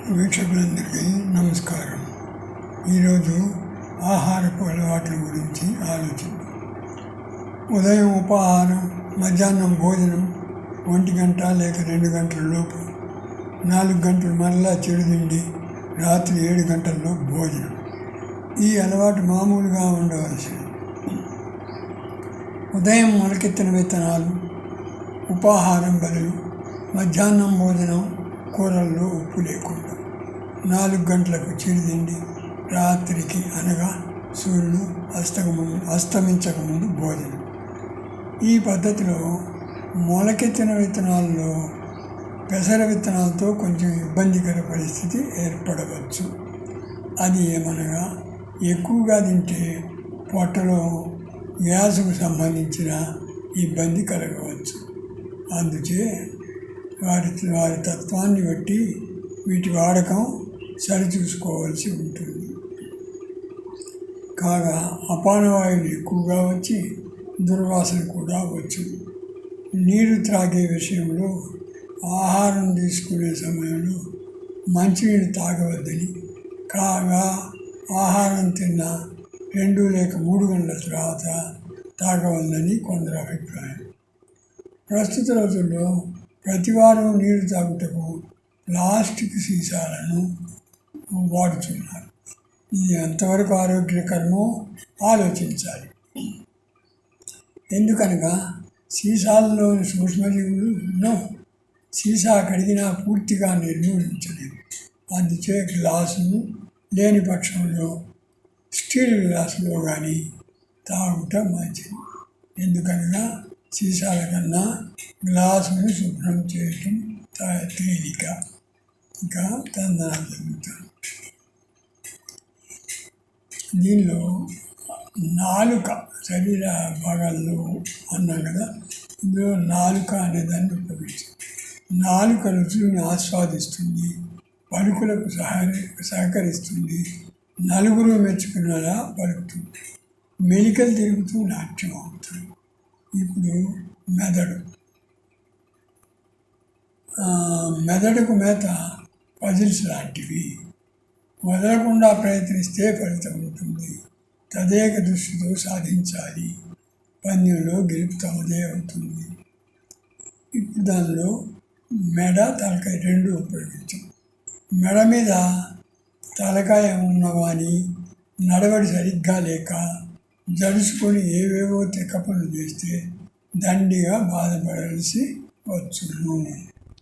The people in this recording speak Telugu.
వీక్షకులందరికీ నమస్కారం. ఈరోజు ఆహారపు అలవాట్ల గురించి ఆలోచిద్దాం. ఉదయం ఉపాహారం, మధ్యాహ్నం భోజనం 1 గంట లేక 2 గంటల లోపు, 4 గంటలు మరలా చిరుతిండి, రాత్రి 7 గంటల్లో భోజనం. ఈ అలవాటు మామూలుగా ఉండవలసింది. ఉదయం మొలకెత్తిన విత్తనాలు, ఉపాహారం బదులు మధ్యాహ్నం భోజనం, కూరల్లో ఉప్పు లేకుండా, 4 గంటలకు చిరుతిండి, రాత్రికి అనగా సూర్యుడు అస్తమించకముందు భోజనం. ఈ పద్ధతిలో మొలకెత్తిన విత్తనాల్లో పెసర విత్తనాలతో కొంచెం ఇబ్బందికర పరిస్థితి ఏర్పడవచ్చు. అది ఏమనగా ఎక్కువగా తింటే పొట్టలో గ్యాసుకు సంబంధించిన ఇబ్బంది కలగవచ్చు. అందుచే వారి తత్వాన్ని బట్టి వీటి వాడకం సరిచూసుకోవాల్సి ఉంటుంది. కాగా అపానవాయువులు ఎక్కువగా వచ్చి దుర్వాసన కూడా వచ్చును. నీరు త్రాగే విషయంలో ఆహారం తీసుకునే సమయంలో మంచినీళ్ళు తాగవద్దని, కాగా ఆహారం తిన్న 2 లేక 3 గంటల తర్వాత తాగవద్దని కొందరు అభిప్రాయం. ప్రస్తుత రోజుల్లో ప్రతివారం నీరు తాగుటకు ప్లాస్టిక్ సీసాలను వాడుతున్నారు. ఇది ఎంతవరకు ఆరోగ్యకరమో ఆలోచించాలి. ఎందుకనగా సీసాల్లోని సూక్ష్మజీవులను సీసా కడిగినా పూర్తిగా నిర్మూలించలేదు. అందుచే గ్లాసును లేని పక్షంలో స్టీల్ గ్లాసులో కానీ తాగుట మంచిది. ఎందుకనగా సీసాల కన్నా గ్లాసును శుభ్రం చేయటం తేలిక, ఇంకా తందనాలు జరుగుతాయి. దీనిలో నాలుక శరీర భాగాల్లో అన్నాం కదా, ఇందులో నాలుక అనేదాన్ని ఉపయోగిస్తుంది. నాలుక రుచులను ఆస్వాదిస్తుంది, పలుకులకు సహకరిస్తుంది, నలుగురు మెచ్చుకునేలా పలుకుతుంది, మెలికలు తిరుగుతూ నాట్యం అవుతుంది. ఇప్పుడు మెదడుకు మేత పజిల్స్ లాంటివి. వదలకుండా ప్రయత్నిస్తే ఫలితం ఉంటుంది. తదేక దృష్టితో సాధించాలి. పందెంలో గెలుపు తమదే అవుతుంది. ఇప్పుడు దానిలో మెడ, తలకాయ 2 ఉపయోగించాం. మెడ మీద తలకాయ ఉన్నవాని నడవడి సరిగ్గా లేక జడుచుకొని ఏవేవో తిక్క పనులు చేస్తే దండిగా బాధపడాల్సి వచ్చును.